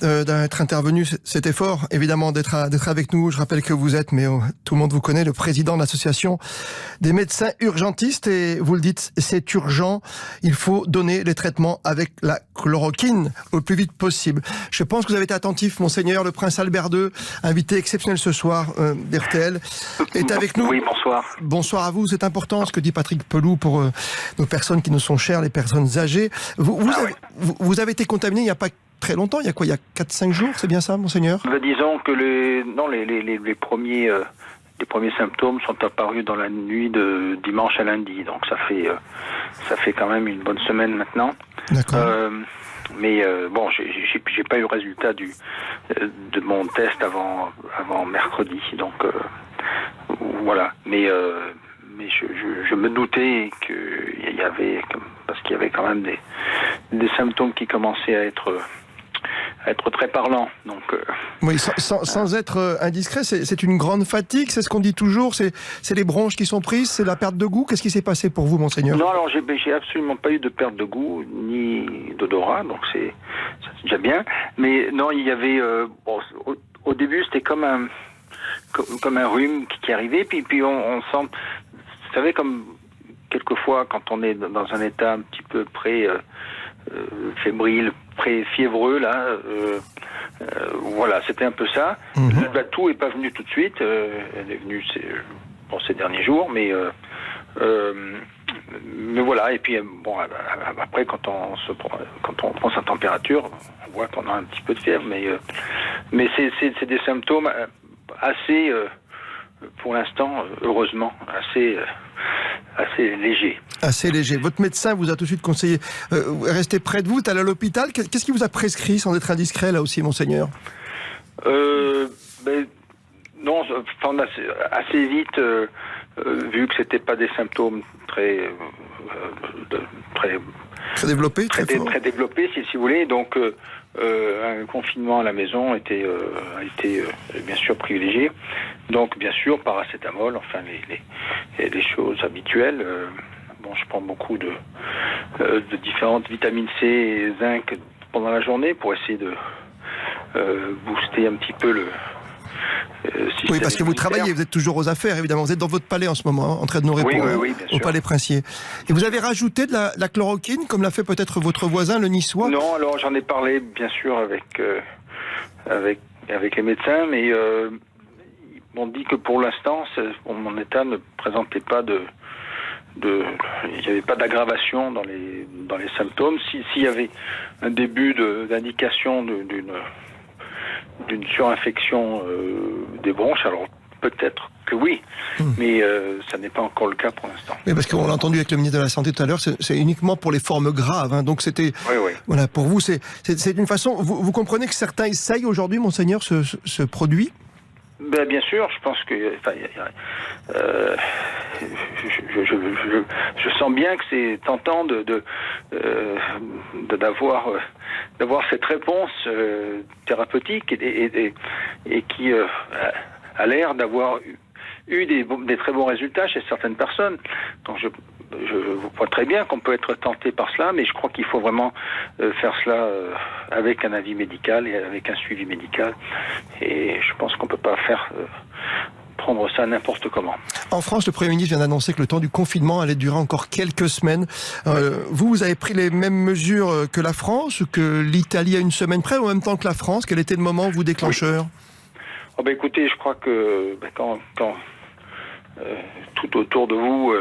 d'être intervenu. C'était fort, évidemment, d'être avec nous. Je rappelle que vous êtes, mais tout le monde vous connaît, le président de l'association des médecins urgentistes. Et vous le dites, c'est urgent. Il faut donner les traitements avec la chloroquine au plus vite possible. Je pense que vous avez été attentif, Monseigneur. Le prince Albert II, invité exceptionnel ce soir d'RTL, est avec nous. Oui, bonsoir. Bonsoir à vous. C'est important ce que dit Patrick Pelloux pour nos personnes qui nous sont chères, les personnes âgées. Vous avez été contaminé il n'y a pas très longtemps, il y a quoi, il y a 4-5 jours, c'est bien ça, Monseigneur ? Disons que les premiers symptômes sont apparus dans la nuit de dimanche à lundi, donc ça fait quand même une bonne semaine maintenant. D'accord. Mais bon, j'ai pas eu le résultat de mon test avant mercredi, donc voilà. Mais je me doutais qu'il y avait, parce qu'il y avait quand même des symptômes qui commençaient à être très parlants. Donc oui, sans être indiscret, c'est une grande fatigue, c'est ce qu'on dit toujours, c'est les bronches qui sont prises, c'est la perte de goût. Qu'est-ce qui s'est passé pour vous, Monseigneur ? Non, alors j'ai absolument pas eu de perte de goût ni d'odorat, donc c'est déjà bien. Mais non, il y avait au début c'était comme un rhume qui arrivait, puis on sent, vous savez, comme quelquefois quand on est dans un état un petit peu fébrile, pré-fiévreux, là, voilà, c'était un peu ça. La toux est pas venue tout de suite, elle est venue ces derniers jours, mais voilà. Et puis bon, après quand on prend sa température, on voit qu'on a un petit peu de fièvre, mais c'est des symptômes assez, pour l'instant, heureusement, assez léger. Assez léger. Votre médecin vous a tout de suite conseillé, restez près de vous, t'es allé à l'hôpital. Qu'est-ce qui vous a prescrit, sans être indiscret, là aussi, Monseigneur ? Non, on a assez vite, vu que c'était pas des symptômes très développés, très développés, si vous voulez. Donc, un confinement à la maison a été bien sûr privilégié. Donc, bien sûr, paracétamol, enfin les choses habituelles. Bon, je prends beaucoup de différentes vitamines C et zinc pendant la journée pour essayer de booster un petit peu le oui, parce que vous travaillez, vous êtes toujours aux affaires, évidemment. Vous êtes dans votre palais en ce moment, en train de nous répondre au palais Princier. Et vous avez rajouté de la chloroquine, comme l'a fait peut-être votre voisin, le Niçois ? Non, alors j'en ai parlé, bien sûr, avec les médecins, mais ils m'ont dit que pour l'instant, mon état ne présentait pas il n'y avait pas d'aggravation dans les symptômes. S'il y avait un début d'indication d'une surinfection des bronches, alors peut-être que oui, mais ça n'est pas encore le cas pour l'instant. Oui, parce qu'on l'a entendu avec le ministre de la Santé tout à l'heure, c'est uniquement pour les formes graves, hein, donc c'était... Oui. Voilà, pour vous, c'est une façon... Vous comprenez que certains essayent aujourd'hui, Monseigneur, ce produit ? Bien sûr, je pense que je sens bien que c'est tentant d'avoir cette réponse thérapeutique et qui a l'air d'avoir eu des très bons résultats chez certaines personnes. Donc je vois très bien qu'on peut être tenté par cela, mais je crois qu'il faut vraiment faire cela avec un avis médical et avec un suivi médical. Et je pense qu'on ne peut pas prendre ça n'importe comment. En France, le Premier ministre vient d'annoncer que le temps du confinement allait durer encore quelques semaines. Vous avez pris les mêmes mesures que la France, que l'Italie à une semaine près, ou en même temps que la France? Quel était le moment, vous, déclencheur? Écoutez, je crois que quand tout autour de vous,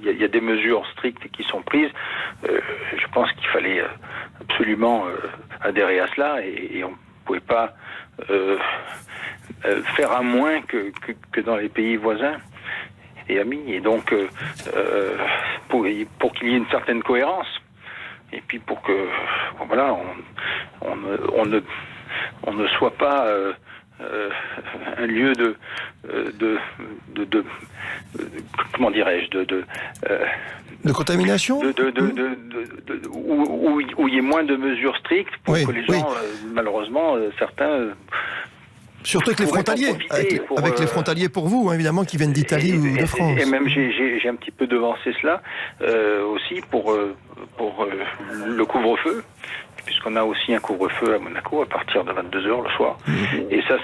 il y a des mesures strictes qui sont prises. Je pense qu'il fallait absolument adhérer à cela et on ne pouvait pas faire à moins que dans les pays voisins et amis. Et donc, pour qu'il y ait une certaine cohérence, et puis pour que voilà, on ne soit pas un lieu de comment dirais-je de contamination, où il y ait moins de mesures strictes pour que les gens malheureusement certains Surtout avec les frontaliers, avec les frontaliers pour vous, hein, évidemment, qui viennent d'Italie ou de France. Et même j'ai un petit peu devancé cela aussi pour le couvre-feu, puisqu'on a aussi un couvre-feu à Monaco à partir de 22h le soir. Et ça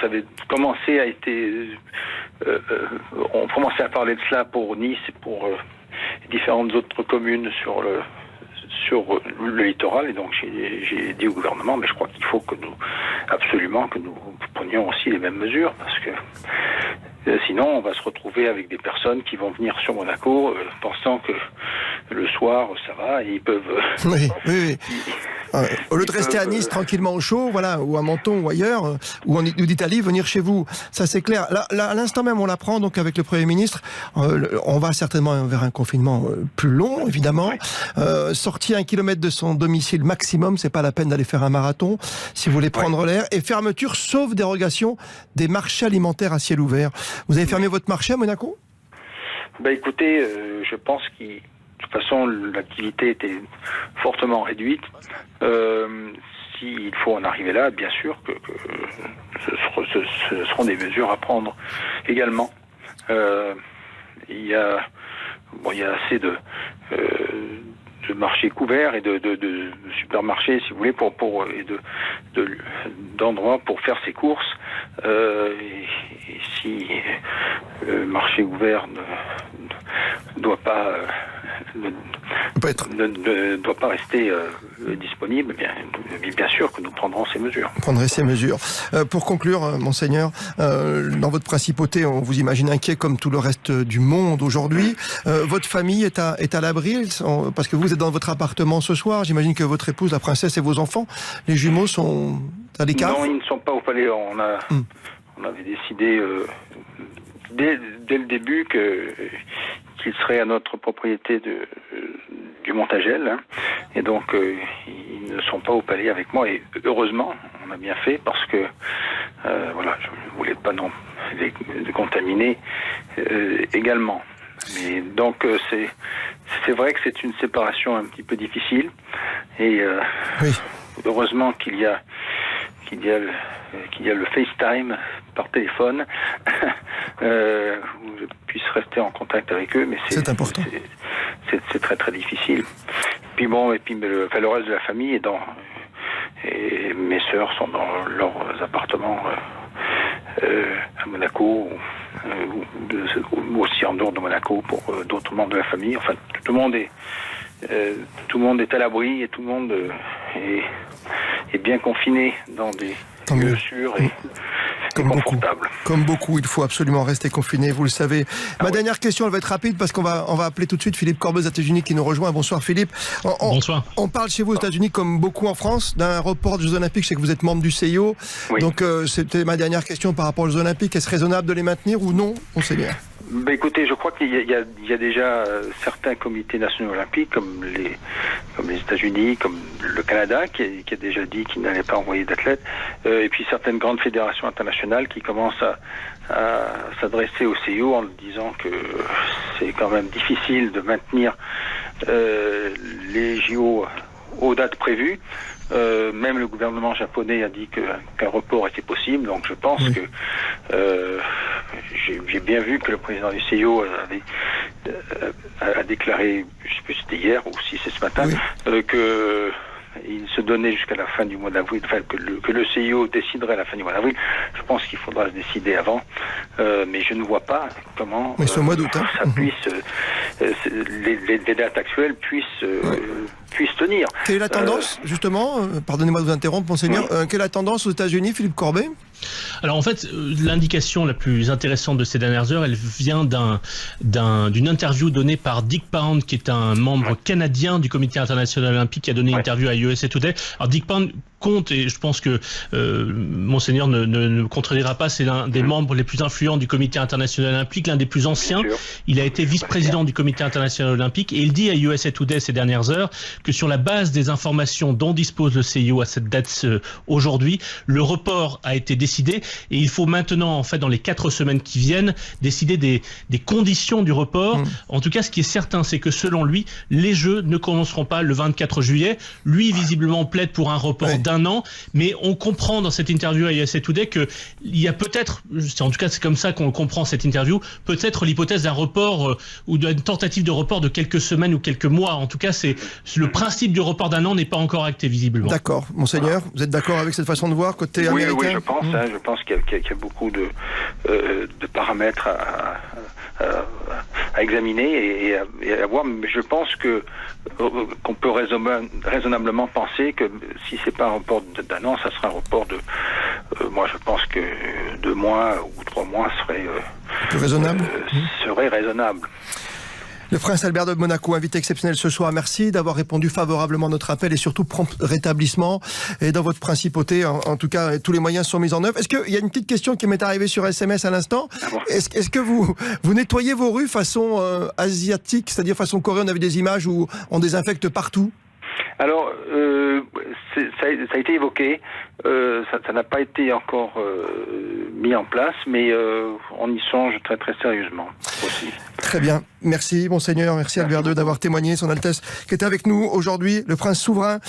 avait commencé à été... on commençait à parler de cela pour Nice et pour différentes autres communes sur le littoral, et donc j'ai dit au gouvernement, mais je crois qu'il faut que nous prenions aussi les mêmes mesures, parce que sinon on va se retrouver avec des personnes qui vont venir sur Monaco pensant que le soir ça va, et ils peuvent... Oui. Au lieu de rester à Nice tranquillement au chaud, voilà, ou à Menton ou ailleurs, ou d'Italie, venir chez vous. Ça c'est clair. Là, à l'instant même, on l'apprend donc avec le Premier ministre. On va certainement vers un confinement plus long, évidemment. Sortir 1 kilomètre de son domicile maximum, c'est pas la peine d'aller faire un marathon si vous voulez prendre l'air. Et fermeture, sauf dérogation, des marchés alimentaires à ciel ouvert. Vous avez fermé votre marché à Monaco ? Écoutez, je pense que de toute façon, l'activité était fortement réduite. S'il faut en arriver là, bien sûr que ce seront des mesures à prendre également. Il y a assez de marchés couverts et de supermarchés, si vous voulez, et d'endroits pour faire ses courses. Et si le marché ouvert ne doit pas rester disponible, bien sûr que nous prendrons ces mesures. Vous prendrez ces mesures. Pour conclure, Monseigneur, dans votre principauté, on vous imagine inquiet comme tout le reste du monde aujourd'hui. Votre famille est à l'abri, parce que vous êtes dans votre appartement ce soir. J'imagine que votre épouse, la princesse, et vos enfants, les jumeaux, sont à l'écart. Non, ils ne sont pas au palais. On avait décidé dès le début qu'ils seraient à notre propriété du Montagel, hein. Et donc ils ne sont pas au palais avec moi, et heureusement on a bien fait, parce que je ne voulais pas non les contaminer également. Mais donc c'est vrai que c'est une séparation un petit peu difficile, et heureusement qu'il y a le FaceTime par téléphone où je puisse rester en contact avec eux, mais c'est important. C'est très très difficile. Puis le reste de la famille et mes sœurs sont dans leurs appartements à Monaco, ou aussi en dehors de Monaco pour d'autres membres de la famille. Enfin, tout le monde est à l'abri, et tout le monde est bien confiné dans des lieux sûrs et confortables. Comme beaucoup, il faut absolument rester confiné, vous le savez. Ma dernière question, elle va être rapide, parce qu'on va appeler tout de suite Philippe Corbet aux États-Unis qui nous rejoint. Bonsoir Philippe. Bonsoir. On parle chez vous aux États-Unis, comme beaucoup en France, d'un report des Jeux Olympiques. Je sais que vous êtes membre du CIO. Oui. Donc c'était ma dernière question par rapport aux Jeux Olympiques. Est-ce raisonnable de les maintenir ou non, Monseigneur ? Écoutez, je crois qu'il y a déjà certains comités nationaux olympiques, comme les États-Unis, comme le Canada, qui a déjà dit qu'il n'allait pas envoyer d'athlètes, et puis certaines grandes fédérations internationales qui commencent à s'adresser au CIO en disant que c'est quand même difficile de maintenir les JO aux dates prévues. Même le gouvernement japonais a dit qu'un report était possible, donc je pense que j'ai bien vu que le président du CIO a déclaré, je ne sais plus si c'était hier ou si c'est ce matin, que il se donnait jusqu'à la fin du mois d'avril, enfin que le CIO déciderait à la fin du mois d'avril. Je pense qu'il faudra se décider avant, mais je ne vois pas comment ce mois d'août, ça puisse les dates actuelles puissent tenir. Quelle est la tendance, justement, pardonnez-moi de vous interrompre, Monseigneur, quelle est la tendance aux États-Unis, Philippe Corbet ? Alors en fait, l'indication la plus intéressante de ces dernières heures, elle vient d'une interview donnée par Dick Pound, qui est un membre canadien du Comité international olympique, qui a donné une interview à USA Today. Alors Dick Pound compte, et je pense que Monseigneur ne contredira pas, c'est l'un des membres les plus influents du Comité international olympique, l'un des plus anciens. Il a été vice-président du Comité international olympique, et il dit à USA Today ces dernières heures que sur la base des informations dont dispose le CIO à cette date aujourd'hui, le report a été décidé, et il faut maintenant, en fait, dans les 4 semaines qui viennent, décider des conditions du report. En tout cas, ce qui est certain, c'est que selon lui, les Jeux ne commenceront pas le 24 juillet. Lui, visiblement, plaide pour un report d'1 an, mais on comprend dans cette interview à USA Today qu'il y a peut-être, en tout cas c'est comme ça qu'on comprend cette interview, peut-être l'hypothèse d'un report ou d'une tentative de report de quelques semaines ou quelques mois. En tout cas, c'est le principe du report d'1 an n'est pas encore acté visiblement. D'accord, monseigneur, vous êtes d'accord avec cette façon de voir côté américain? Oui, je pense. Je pense qu'il y a beaucoup de paramètres à examiner et à voir, mais je pense qu'on peut raisonnablement penser que si c'est pas un report d'1 an, ça sera un report de moi je pense que 2 mois ou 3 mois serait raisonnable. Serait raisonnable. Le prince Albert de Monaco, invité exceptionnel ce soir, merci d'avoir répondu favorablement à notre appel et surtout prompt rétablissement. Et dans votre principauté, en tout cas, tous les moyens sont mis en œuvre. Est-ce qu'il y a une petite question qui m'est arrivée sur SMS à l'instant? Est-ce que vous nettoyez vos rues façon asiatique, c'est-à-dire façon coréenne? On avait des images où on désinfecte partout. Alors, ça a été évoqué, ça n'a pas été encore mis en place, mais on y songe très très sérieusement aussi. Très bien, merci monseigneur, merci Albert II d'avoir témoigné, son Altesse qui était avec nous aujourd'hui, le prince souverain.